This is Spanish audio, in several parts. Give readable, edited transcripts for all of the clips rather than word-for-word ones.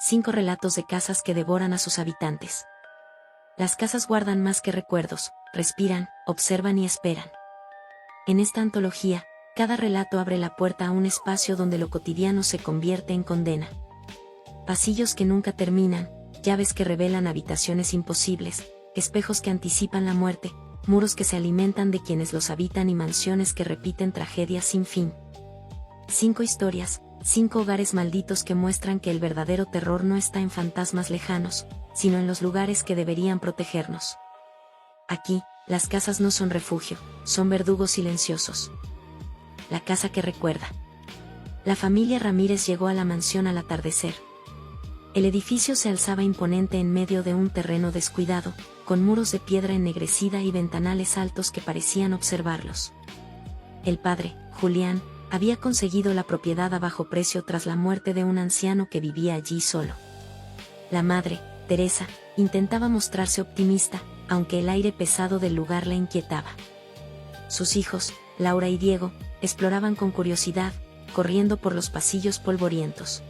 5 relatos de casas que devoran a sus habitantes. Las casas guardan más que recuerdos, respiran, observan y esperan. En esta antología, cada relato abre la puerta a un espacio donde lo cotidiano se convierte en condena. Pasillos que nunca terminan, llaves que revelan habitaciones imposibles, espejos que anticipan la muerte, muros que se alimentan de quienes los habitan y mansiones que repiten tragedias sin fin. 5 historias, 5 hogares malditos que muestran que el verdadero terror no está en fantasmas lejanos, sino en los lugares que deberían protegernos. Aquí, las casas no son refugio, son verdugos silenciosos. La casa que recuerda. La familia Ramírez llegó a la mansión al atardecer. El edificio se alzaba imponente en medio de un terreno descuidado, con muros de piedra ennegrecida y ventanales altos que parecían observarlos. El padre, Julián, había conseguido la propiedad a bajo precio tras la muerte de un anciano que vivía allí solo. La madre, Teresa, intentaba mostrarse optimista, aunque el aire pesado del lugar la inquietaba. Sus hijos, Laura y Diego, exploraban con curiosidad, corriendo por los pasillos polvorientos.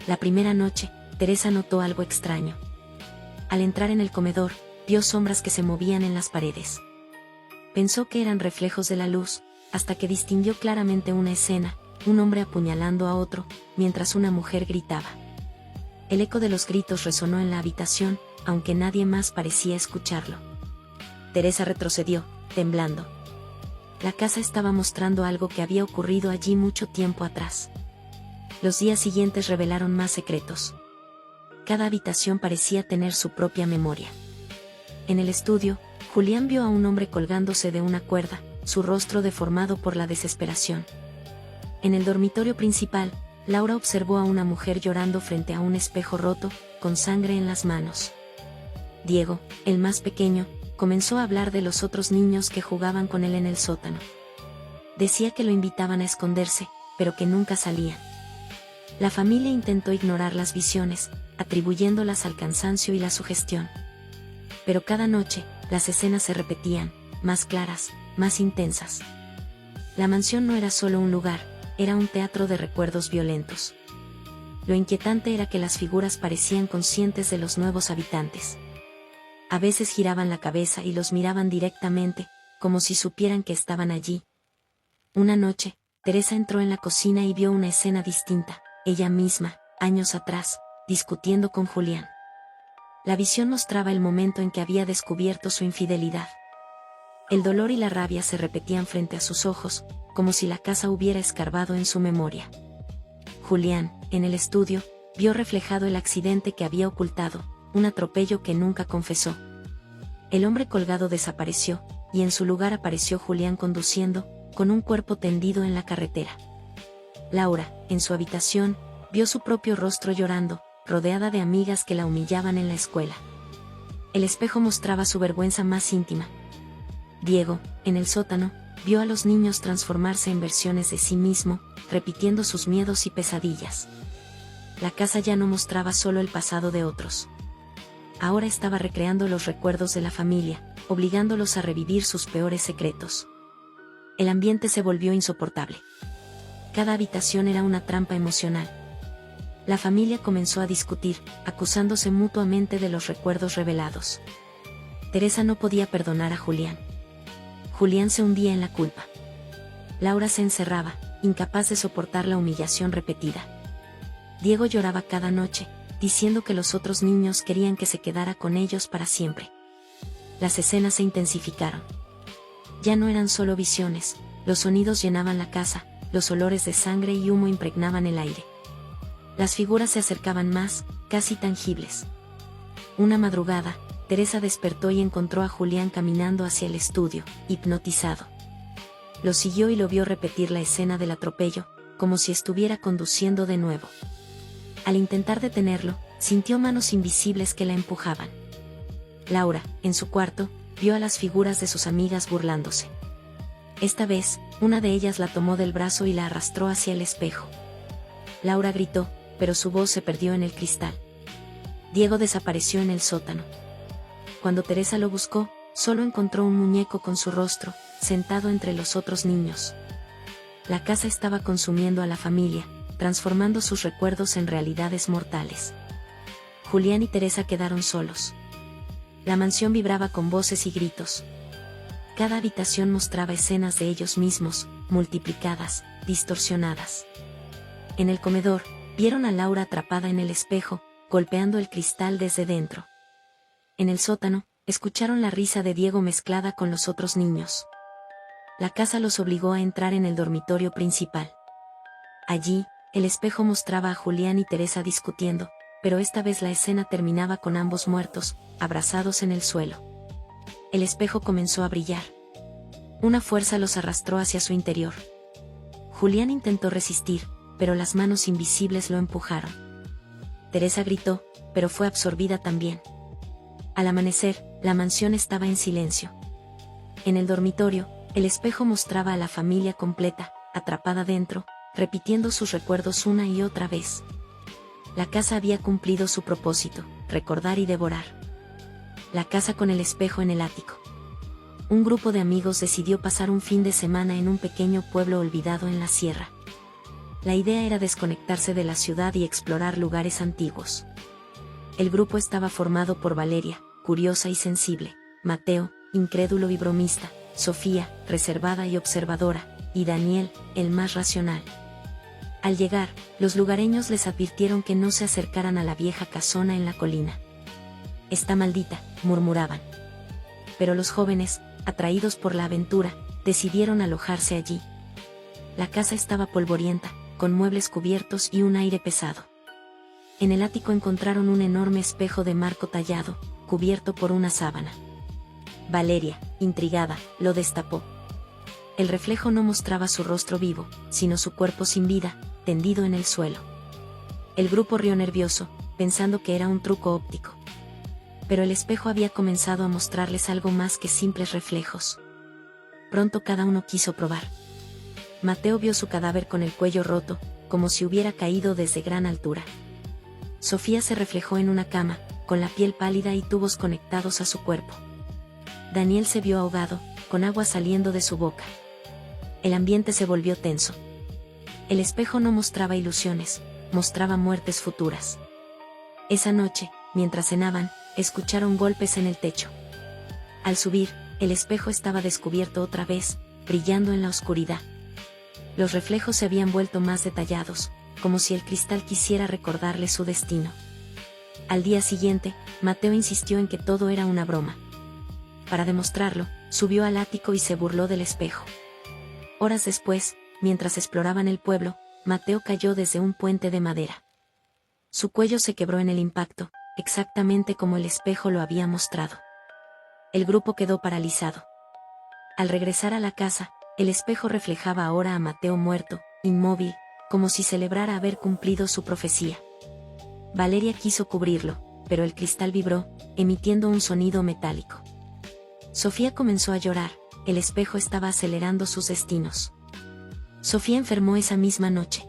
La primera noche, Teresa notó algo extraño. Al entrar en el comedor, vio sombras que se movían en las paredes. Pensó que eran reflejos de la luz, hasta que distinguió claramente una escena, un hombre apuñalando a otro, mientras una mujer gritaba. El eco de los gritos resonó en la habitación, aunque nadie más parecía escucharlo. Teresa retrocedió, temblando. La casa estaba mostrando algo que había ocurrido allí mucho tiempo atrás. Los días siguientes revelaron más secretos. Cada habitación parecía tener su propia memoria. En el estudio, Julián vio a un hombre colgándose de una cuerda, su rostro deformado por la desesperación. En el dormitorio principal, Laura observó a una mujer llorando frente a un espejo roto, con sangre en las manos. Diego, el más pequeño, comenzó a hablar de los otros niños que jugaban con él en el sótano. Decía que lo invitaban a esconderse, pero que nunca salían. La familia intentó ignorar las visiones, atribuyéndolas al cansancio y la sugestión. Pero cada noche, las escenas se repetían, más claras, más intensas. La mansión no era solo un lugar, era un teatro de recuerdos violentos. Lo inquietante era que las figuras parecían conscientes de los nuevos habitantes. A veces giraban la cabeza y los miraban directamente, como si supieran que estaban allí. Una noche, Teresa entró en la cocina y vio una escena distinta, ella misma, años atrás, discutiendo con Julián. La visión mostraba el momento en que había descubierto su infidelidad. El dolor y la rabia se repetían frente a sus ojos, como si la casa hubiera escarbado en su memoria. Julián, en el estudio, vio reflejado el accidente que había ocultado, un atropello que nunca confesó. El hombre colgado desapareció, y en su lugar apareció Julián conduciendo, con un cuerpo tendido en la carretera. Laura, en su habitación, vio su propio rostro llorando, rodeada de amigas que la humillaban en la escuela. El espejo mostraba su vergüenza más íntima. Diego, en el sótano, vio a los niños transformarse en versiones de sí mismo, repitiendo sus miedos y pesadillas. La casa ya no mostraba solo el pasado de otros. Ahora estaba recreando los recuerdos de la familia, obligándolos a revivir sus peores secretos. El ambiente se volvió insoportable. Cada habitación era una trampa emocional. La familia comenzó a discutir, acusándose mutuamente de los recuerdos revelados. Teresa no podía perdonar a Julián. Julián se hundía en la culpa. Laura se encerraba, incapaz de soportar la humillación repetida. Diego lloraba cada noche, diciendo que los otros niños querían que se quedara con ellos para siempre. Las escenas se intensificaron. Ya no eran solo visiones, los sonidos llenaban la casa, los olores de sangre y humo impregnaban el aire. Las figuras se acercaban más, casi tangibles. Una madrugada, Teresa despertó y encontró a Julián caminando hacia el estudio, hipnotizado. Lo siguió y lo vio repetir la escena del atropello, como si estuviera conduciendo de nuevo. Al intentar detenerlo, sintió manos invisibles que la empujaban. Laura, en su cuarto, vio a las figuras de sus amigas burlándose. Esta vez, una de ellas la tomó del brazo y la arrastró hacia el espejo. Laura gritó, pero su voz se perdió en el cristal. Diego desapareció en el sótano. Cuando Teresa lo buscó, solo encontró un muñeco con su rostro, sentado entre los otros niños. La casa estaba consumiendo a la familia, transformando sus recuerdos en realidades mortales. Julián y Teresa quedaron solos. La mansión vibraba con voces y gritos. Cada habitación mostraba escenas de ellos mismos, multiplicadas, distorsionadas. En el comedor, vieron a Laura atrapada en el espejo, golpeando el cristal desde dentro. En el sótano, escucharon la risa de Diego mezclada con los otros niños. La casa los obligó a entrar en el dormitorio principal. Allí, el espejo mostraba a Julián y Teresa discutiendo, pero esta vez la escena terminaba con ambos muertos, abrazados en el suelo. El espejo comenzó a brillar. Una fuerza los arrastró hacia su interior. Julián intentó resistir, pero las manos invisibles lo empujaron. Teresa gritó, pero fue absorbida también. Al amanecer, la mansión estaba en silencio. En el dormitorio, el espejo mostraba a la familia completa, atrapada dentro, repitiendo sus recuerdos una y otra vez. La casa había cumplido su propósito, recordar y devorar. La casa con el espejo en el ático. Un grupo de amigos decidió pasar un fin de semana en un pequeño pueblo olvidado en la sierra. La idea era desconectarse de la ciudad y explorar lugares antiguos. El grupo estaba formado por Valeria, curiosa y sensible, Mateo, incrédulo y bromista, Sofía, reservada y observadora, y Daniel, el más racional. Al llegar, los lugareños les advirtieron que no se acercaran a la vieja casona en la colina. «Está maldita», murmuraban. Pero los jóvenes, atraídos por la aventura, decidieron alojarse allí. La casa estaba polvorienta, con muebles cubiertos y un aire pesado. En el ático encontraron un enorme espejo de marco tallado, cubierto por una sábana. Valeria, intrigada, lo destapó. El reflejo no mostraba su rostro vivo, sino su cuerpo sin vida, tendido en el suelo. El grupo rió nervioso, pensando que era un truco óptico. Pero el espejo había comenzado a mostrarles algo más que simples reflejos. Pronto cada uno quiso probar. Mateo vio su cadáver con el cuello roto, como si hubiera caído desde gran altura. Sofía se reflejó en una cama, con la piel pálida y tubos conectados a su cuerpo. Daniel se vio ahogado, con agua saliendo de su boca. El ambiente se volvió tenso. El espejo no mostraba ilusiones, mostraba muertes futuras. Esa noche, mientras cenaban, escucharon golpes en el techo. Al subir, el espejo estaba descubierto otra vez, brillando en la oscuridad. Los reflejos se habían vuelto más detallados, como si el cristal quisiera recordarle su destino. Al día siguiente, Mateo insistió en que todo era una broma. Para demostrarlo, subió al ático y se burló del espejo. Horas después, mientras exploraban el pueblo, Mateo cayó desde un puente de madera. Su cuello se quebró en el impacto, exactamente como el espejo lo había mostrado. El grupo quedó paralizado. Al regresar a la casa, el espejo reflejaba ahora a Mateo muerto, inmóvil, como si celebrara haber cumplido su profecía. Valeria quiso cubrirlo, pero el cristal vibró, emitiendo un sonido metálico. Sofía comenzó a llorar, el espejo estaba acelerando sus destinos. Sofía enfermó esa misma noche.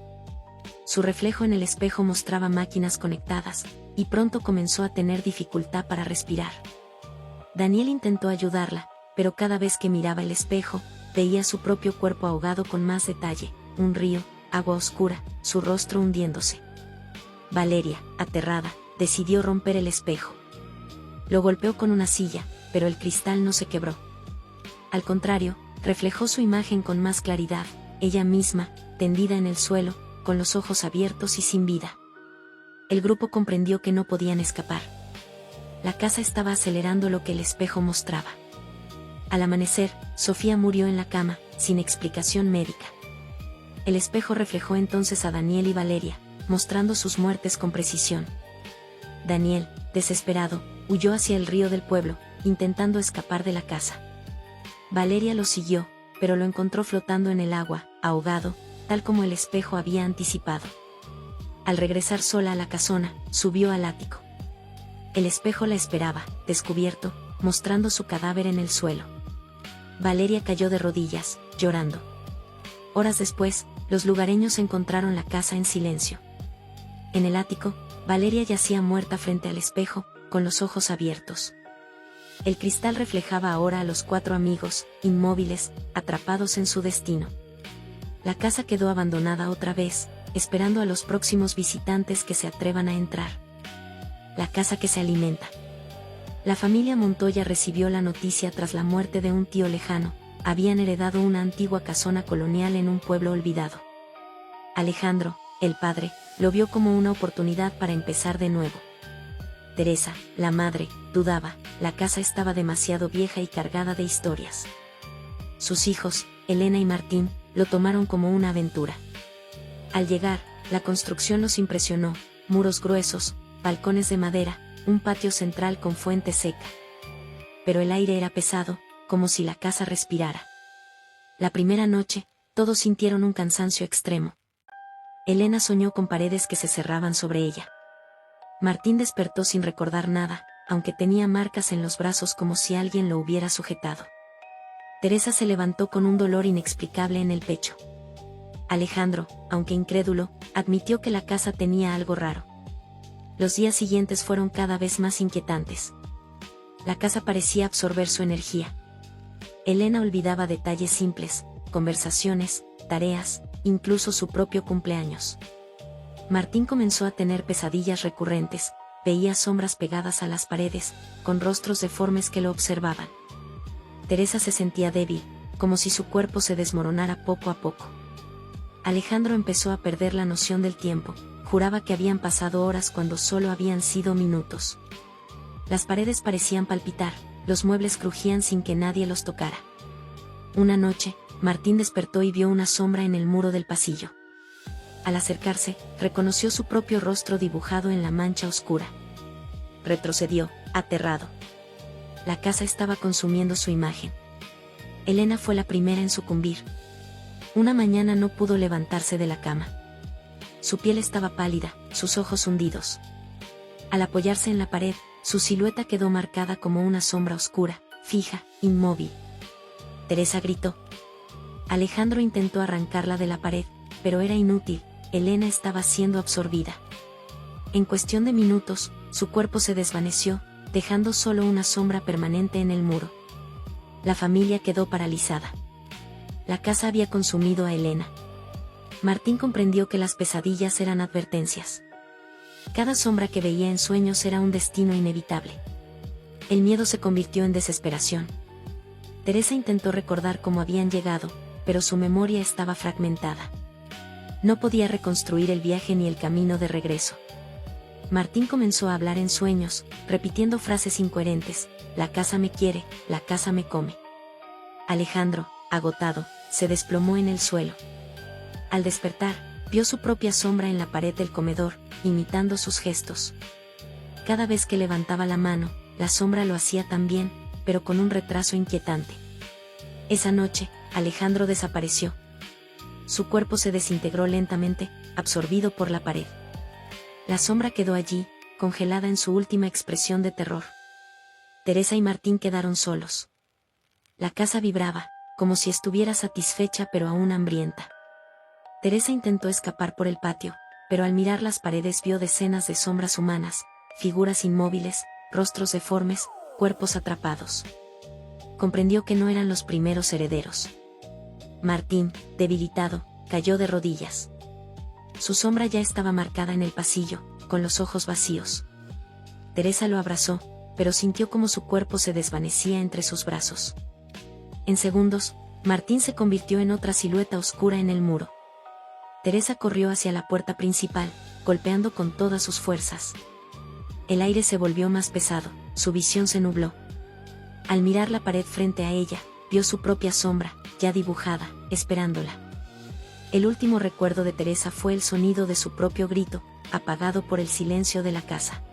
Su reflejo en el espejo mostraba máquinas conectadas, y pronto comenzó a tener dificultad para respirar. Daniel intentó ayudarla, pero cada vez que miraba el espejo, veía su propio cuerpo ahogado con más detalle, un río, agua oscura, su rostro hundiéndose. Valeria, aterrada, decidió romper el espejo. Lo golpeó con una silla, pero el cristal no se quebró. Al contrario, reflejó su imagen con más claridad, ella misma, tendida en el suelo, con los ojos abiertos y sin vida. El grupo comprendió que no podían escapar. La casa estaba acelerando lo que el espejo mostraba. Al amanecer, Sofía murió en la cama, sin explicación médica. El espejo reflejó entonces a Daniel y Valeria, mostrando sus muertes con precisión. Daniel, desesperado, huyó hacia el río del pueblo, intentando escapar de la casa. Valeria lo siguió, pero lo encontró flotando en el agua, ahogado, tal como el espejo había anticipado. Al regresar sola a la casona, subió al ático. El espejo la esperaba, descubierto, mostrando su cadáver en el suelo. Valeria cayó de rodillas, llorando. Horas después, los lugareños encontraron la casa en silencio. En el ático, Valeria yacía muerta frente al espejo, con los ojos abiertos. El cristal reflejaba ahora a los 4 amigos, inmóviles, atrapados en su destino. La casa quedó abandonada otra vez, esperando a los próximos visitantes que se atrevan a entrar. la casa que se alimenta. La familia Montoya recibió la noticia tras la muerte de un tío lejano. Habían heredado una antigua casona colonial en un pueblo olvidado. Alejandro, el padre, lo vio como una oportunidad para empezar de nuevo. Teresa, la madre, dudaba, la casa estaba demasiado vieja y cargada de historias. Sus hijos, Elena y Martín, lo tomaron como una aventura. Al llegar, la construcción los impresionó: muros gruesos, balcones de madera, un patio central con fuente seca. Pero el aire era pesado, como si la casa respirara. La primera noche, todos sintieron un cansancio extremo. Elena soñó con paredes que se cerraban sobre ella. Martín despertó sin recordar nada, aunque tenía marcas en los brazos como si alguien lo hubiera sujetado. Teresa se levantó con un dolor inexplicable en el pecho. Alejandro, aunque incrédulo, admitió que la casa tenía algo raro. Los días siguientes fueron cada vez más inquietantes. La casa parecía absorber su energía. Elena olvidaba detalles simples, conversaciones, tareas, incluso su propio cumpleaños. Martín comenzó a tener pesadillas recurrentes, veía sombras pegadas a las paredes, con rostros deformes que lo observaban. Teresa se sentía débil, como si su cuerpo se desmoronara poco a poco. Alejandro empezó a perder la noción del tiempo, juraba que habían pasado horas cuando solo habían sido minutos. Las paredes parecían palpitar, los muebles crujían sin que nadie los tocara. Una noche, Martín despertó y vio una sombra en el muro del pasillo. Al acercarse, reconoció su propio rostro dibujado en la mancha oscura. Retrocedió, aterrado. La casa estaba consumiendo su imagen. Elena fue la primera en sucumbir. Una mañana no pudo levantarse de la cama. Su piel estaba pálida, sus ojos hundidos. Al apoyarse en la pared, su silueta quedó marcada como una sombra oscura, fija, inmóvil. Teresa gritó. Alejandro intentó arrancarla de la pared, pero era inútil. Elena estaba siendo absorbida. En cuestión de minutos, su cuerpo se desvaneció, dejando solo una sombra permanente en el muro. La familia quedó paralizada. La casa había consumido a Elena. Martín comprendió que las pesadillas eran advertencias. Cada sombra que veía en sueños era un destino inevitable. El miedo se convirtió en desesperación. Teresa intentó recordar cómo habían llegado, pero su memoria estaba fragmentada. No podía reconstruir el viaje ni el camino de regreso. Martín comenzó a hablar en sueños, repitiendo frases incoherentes: la casa me quiere, la casa me come. Alejandro, agotado, se desplomó en el suelo. Al despertar, vio su propia sombra en la pared del comedor, imitando sus gestos. Cada vez que levantaba la mano, la sombra lo hacía también, pero con un retraso inquietante. Esa noche, Alejandro desapareció. Su cuerpo se desintegró lentamente, absorbido por la pared. La sombra quedó allí, congelada en su última expresión de terror. Teresa y Martín quedaron solos. La casa vibraba, como si estuviera satisfecha pero aún hambrienta. Teresa intentó escapar por el patio, pero al mirar las paredes vio decenas de sombras humanas, figuras inmóviles, rostros deformes, cuerpos atrapados. Comprendió que no eran los primeros herederos. Martín, debilitado, cayó de rodillas. Su sombra ya estaba marcada en el pasillo, con los ojos vacíos. Teresa lo abrazó, pero sintió como su cuerpo se desvanecía entre sus brazos. En segundos, Martín se convirtió en otra silueta oscura en el muro. Teresa corrió hacia la puerta principal, golpeando con todas sus fuerzas. El aire se volvió más pesado, su visión se nubló. Al mirar la pared frente a ella, vio su propia sombra, ya dibujada, esperándola. El último recuerdo de Teresa fue el sonido de su propio grito, apagado por el silencio de la casa.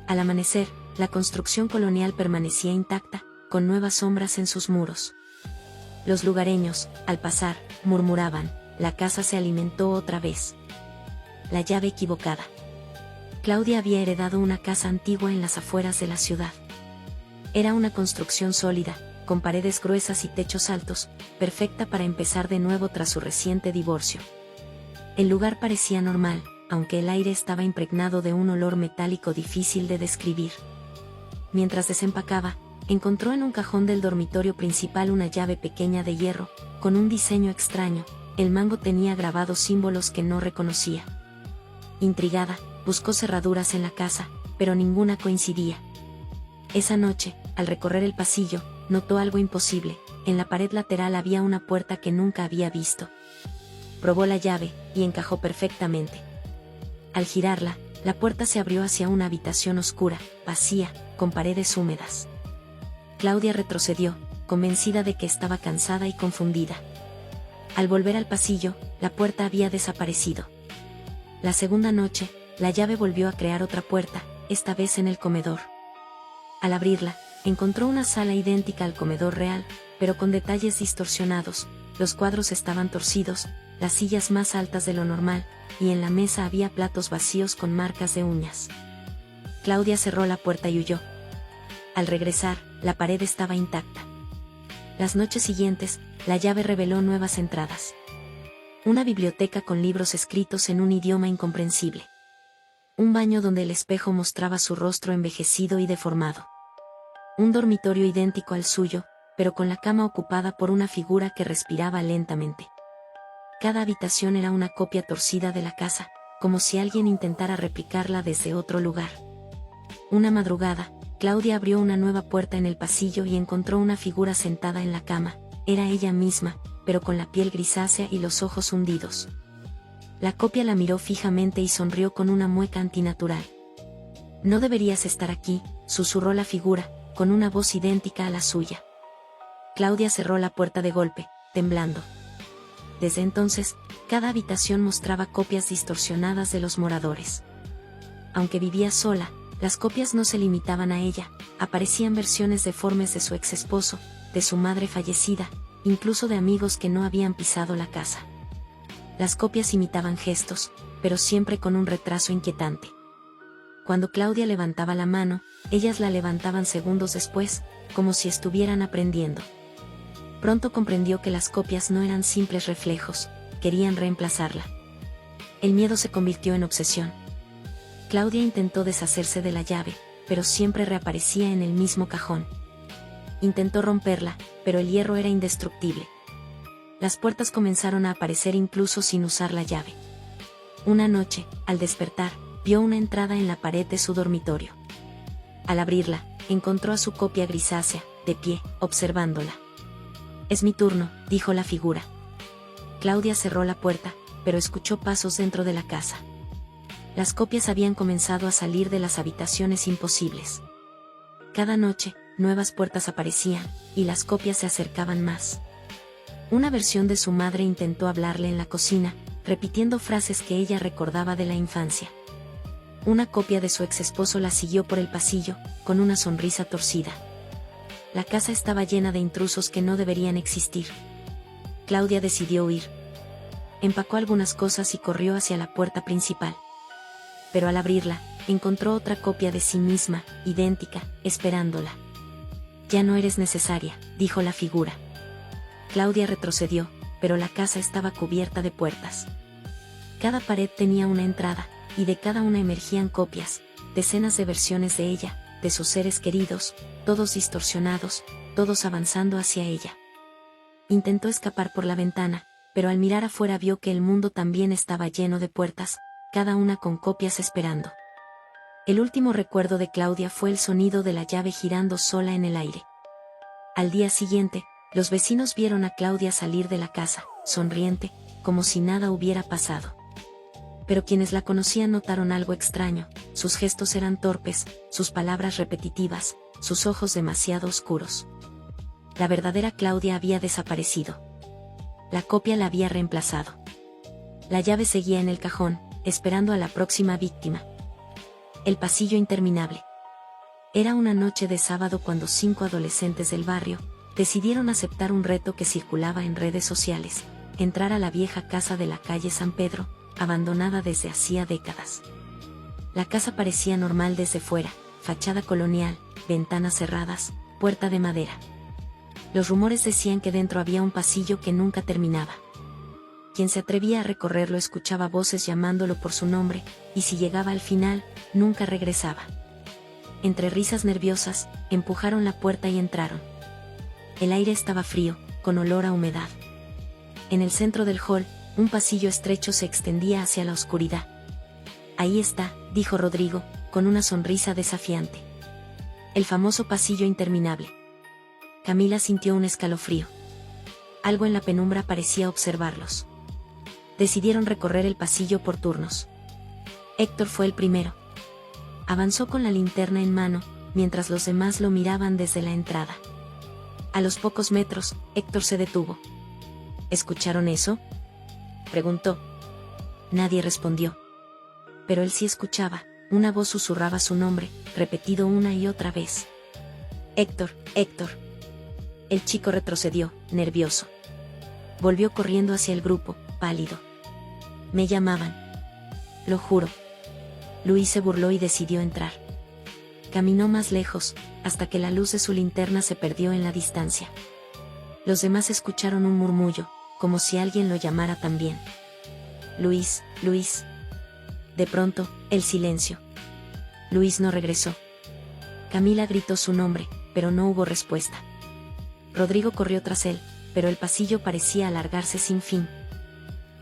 Al amanecer, la construcción colonial permanecía intacta, con nuevas sombras en sus muros. Los lugareños, al pasar, murmuraban: la casa se alimentó otra vez. La llave equivocada. Claudia había heredado una casa antigua en las afueras de la ciudad. Era una construcción sólida, con paredes gruesas y techos altos, perfecta para empezar de nuevo tras su reciente divorcio. El lugar parecía normal, aunque el aire estaba impregnado de un olor metálico difícil de describir. Mientras desempacaba, encontró en un cajón del dormitorio principal una llave pequeña de hierro, con un diseño extraño. El mango tenía grabados símbolos que no reconocía. Intrigada, buscó cerraduras en la casa, pero ninguna coincidía. Esa noche, al recorrer el pasillo, notó algo imposible. En la pared lateral había una puerta que nunca había visto. Probó la llave, y encajó perfectamente. Al girarla, la puerta se abrió hacia una habitación oscura, vacía, con paredes húmedas. Claudia retrocedió, convencida de que estaba cansada y confundida. Al volver al pasillo, la puerta había desaparecido. La segunda noche, la llave volvió a crear otra puerta, esta vez en el comedor. Al abrirla, encontró una sala idéntica al comedor real, pero con detalles distorsionados. Los cuadros estaban torcidos, las sillas más altas de lo normal, y en la mesa había platos vacíos con marcas de uñas. Claudia cerró la puerta y huyó. Al regresar, la pared estaba intacta. Las noches siguientes, la llave reveló nuevas entradas. Una biblioteca con libros escritos en un idioma incomprensible. Un baño donde el espejo mostraba su rostro envejecido y deformado. Un dormitorio idéntico al suyo, pero con la cama ocupada por una figura que respiraba lentamente. Cada habitación era una copia torcida de la casa, como si alguien intentara replicarla desde otro lugar. Una madrugada, Claudia abrió una nueva puerta en el pasillo y encontró una figura sentada en la cama. Era ella misma, pero con la piel grisácea y los ojos hundidos. La copia la miró fijamente y sonrió con una mueca antinatural. «No deberías estar aquí», susurró la figura, con una voz idéntica a la suya. Claudia cerró la puerta de golpe, temblando. Desde entonces, cada habitación mostraba copias distorsionadas de los moradores. Aunque vivía sola, las copias no se limitaban a ella, aparecían versiones deformes de su ex esposo, de su madre fallecida, incluso de amigos que no habían pisado la casa. Las copias imitaban gestos, pero siempre con un retraso inquietante. Cuando Claudia levantaba la mano, ellas la levantaban segundos después, como si estuvieran aprendiendo. Pronto comprendió que las copias no eran simples reflejos, querían reemplazarla. El miedo se convirtió en obsesión. Claudia intentó deshacerse de la llave, pero siempre reaparecía en el mismo cajón. Intentó romperla, pero el hierro era indestructible. Las puertas comenzaron a aparecer incluso sin usar la llave. Una noche, al despertar, vio una entrada en la pared de su dormitorio. Al abrirla, encontró a su copia grisácea, de pie, observándola. «Es mi turno», dijo la figura. Claudia cerró la puerta, pero escuchó pasos dentro de la casa. Las copias habían comenzado a salir de las habitaciones imposibles. Cada noche, nuevas puertas aparecían, y las copias se acercaban más. Una versión de su madre intentó hablarle en la cocina, repitiendo frases que ella recordaba de la infancia. Una copia de su ex esposo la siguió por el pasillo, con una sonrisa torcida. La casa estaba llena de intrusos que no deberían existir. Claudia decidió huir. Empacó algunas cosas y corrió hacia la puerta principal. Pero al abrirla, encontró otra copia de sí misma, idéntica, esperándola. «Ya no eres necesaria», dijo la figura. Claudia retrocedió, pero la casa estaba cubierta de puertas. Cada pared tenía una entrada, y de cada una emergían copias, decenas de versiones de ella, de sus seres queridos, todos distorsionados, todos avanzando hacia ella. Intentó escapar por la ventana, pero al mirar afuera vio que el mundo también estaba lleno de puertas, cada una con copias esperando. El último recuerdo de Claudia fue el sonido de la llave girando sola en el aire. Al día siguiente, los vecinos vieron a Claudia salir de la casa, sonriente, como si nada hubiera pasado. Pero quienes la conocían notaron algo extraño: sus gestos eran torpes, sus palabras repetitivas, sus ojos demasiado oscuros. La verdadera Claudia había desaparecido. La copia la había reemplazado. La llave seguía en el cajón, esperando a la próxima víctima. El pasillo interminable. Era una noche de sábado cuando 5 adolescentes del barrio decidieron aceptar un reto que circulaba en redes sociales: entrar a la vieja casa de la calle San Pedro, abandonada desde hacía décadas. La casa parecía normal desde fuera: fachada colonial, ventanas cerradas, puerta de madera. Los rumores decían que dentro había un pasillo que nunca terminaba. Quien se atrevía a recorrerlo escuchaba voces llamándolo por su nombre, y si llegaba al final, nunca regresaba. Entre risas nerviosas, empujaron la puerta y entraron. El aire estaba frío, con olor a humedad. En el centro del hall, un pasillo estrecho se extendía hacia la oscuridad. «Ahí está», dijo Rodrigo, con una sonrisa desafiante. El famoso pasillo interminable. Camila sintió un escalofrío. Algo en la penumbra parecía observarlos. Decidieron recorrer el pasillo por turnos. Héctor fue el primero. Avanzó con la linterna en mano, mientras los demás lo miraban desde la entrada. A los pocos metros, Héctor se detuvo. ¿Escucharon eso?, preguntó. Nadie respondió. Pero él sí escuchaba. Una voz susurraba su nombre, repetido una y otra vez. Héctor, Héctor. El chico retrocedió, nervioso. Volvió corriendo hacia el grupo, pálido. Me llamaban. Lo juro. Luis se burló y decidió entrar. Caminó más lejos, hasta que la luz de su linterna se perdió en la distancia. Los demás escucharon un murmullo, como si alguien lo llamara también. Luis, Luis. De pronto, el silencio. Luis no regresó. Camila gritó su nombre, pero no hubo respuesta. Rodrigo corrió tras él, pero el pasillo parecía alargarse sin fin.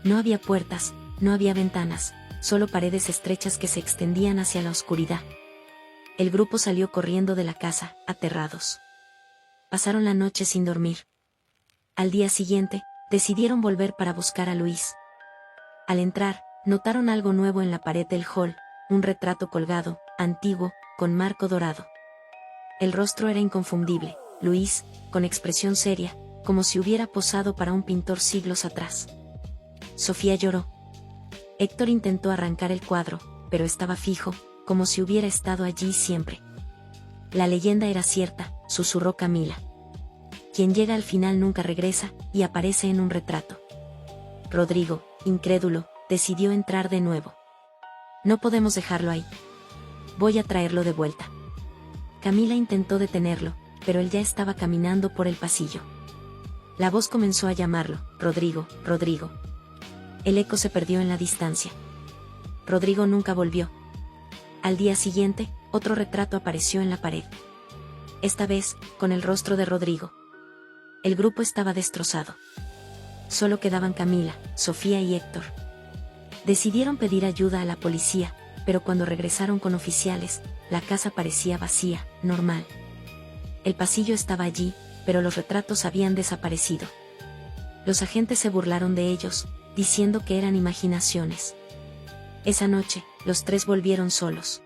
No había puertas, no había ventanas, solo paredes estrechas que se extendían hacia la oscuridad. El grupo salió corriendo de la casa, aterrados. Pasaron la noche sin dormir. Al día siguiente, decidieron volver para buscar a Luis. Al entrar, notaron algo nuevo en la pared del hall, un retrato colgado, antiguo, con marco dorado. El rostro era inconfundible, Luis, con expresión seria, como si hubiera posado para un pintor siglos atrás. Sofía lloró. Héctor intentó arrancar el cuadro, pero estaba fijo, como si hubiera estado allí siempre. La leyenda era cierta, susurró Camila. Quien llega al final nunca regresa, y aparece en un retrato. Rodrigo, incrédulo, decidió entrar de nuevo. No podemos dejarlo ahí. Voy a traerlo de vuelta. Camila intentó detenerlo, pero él ya estaba caminando por el pasillo. La voz comenzó a llamarlo, Rodrigo, Rodrigo. El eco se perdió en la distancia. Rodrigo nunca volvió. Al día siguiente, otro retrato apareció en la pared. Esta vez, con el rostro de Rodrigo. El grupo estaba destrozado. Solo quedaban Camila, Sofía y Héctor. Decidieron pedir ayuda a la policía, pero cuando regresaron con oficiales, la casa parecía vacía, normal. El pasillo estaba allí, pero los retratos habían desaparecido. Los agentes se burlaron de ellos, diciendo que eran imaginaciones. Esa noche, los tres volvieron solos.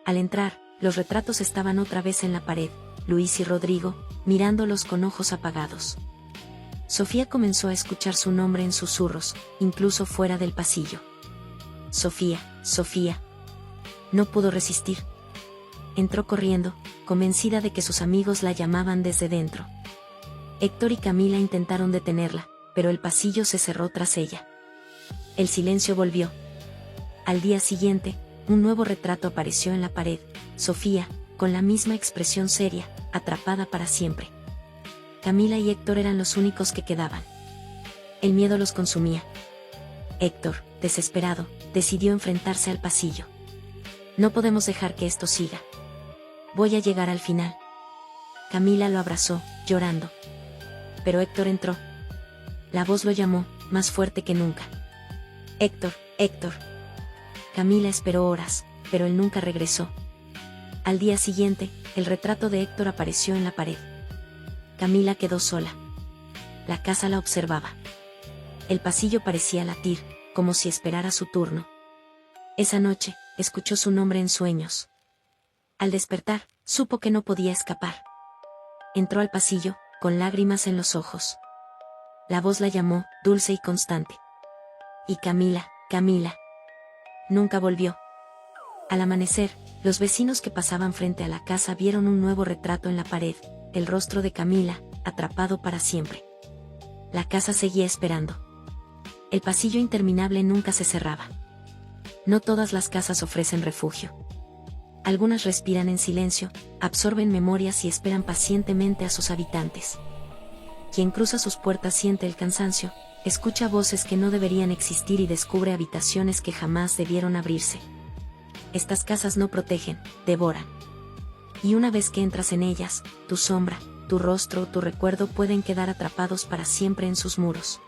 Al entrar, los retratos estaban otra vez en la pared, Luis y Rodrigo, mirándolos con ojos apagados. Sofía comenzó a escuchar su nombre en susurros, incluso fuera del pasillo. Sofía, Sofía. No pudo resistir. Entró corriendo, convencida de que sus amigos la llamaban desde dentro. Héctor y Camila intentaron detenerla, pero el pasillo se cerró tras ella. El silencio volvió. Al día siguiente, un nuevo retrato apareció en la pared, Sofía, con la misma expresión seria, atrapada para siempre. Camila y Héctor eran los únicos que quedaban. El miedo los consumía. Héctor, desesperado, decidió enfrentarse al pasillo. No podemos dejar que esto siga. Voy a llegar al final. Camila lo abrazó, llorando. Pero Héctor entró. La voz lo llamó, más fuerte que nunca. Héctor, Héctor. Camila esperó horas, pero él nunca regresó. Al día siguiente, el retrato de Héctor apareció en la pared. Camila quedó sola. La casa la observaba. El pasillo parecía latir, como si esperara su turno. Esa noche, escuchó su nombre en sueños. Al despertar, supo que no podía escapar. Entró al pasillo, con lágrimas en los ojos. La voz la llamó, dulce y constante. Y Camila, Camila. Nunca volvió. Al amanecer, los vecinos que pasaban frente a la casa vieron un nuevo retrato en la pared, el rostro de Camila, atrapado para siempre. La casa seguía esperando. El pasillo interminable nunca se cerraba. No todas las casas ofrecen refugio. Algunas respiran en silencio, absorben memorias y esperan pacientemente a sus habitantes. Quien cruza sus puertas siente el cansancio, escucha voces que no deberían existir y descubre habitaciones que jamás debieron abrirse. Estas casas no protegen, devoran. Y una vez que entras en ellas, tu sombra, tu rostro o tu recuerdo pueden quedar atrapados para siempre en sus muros.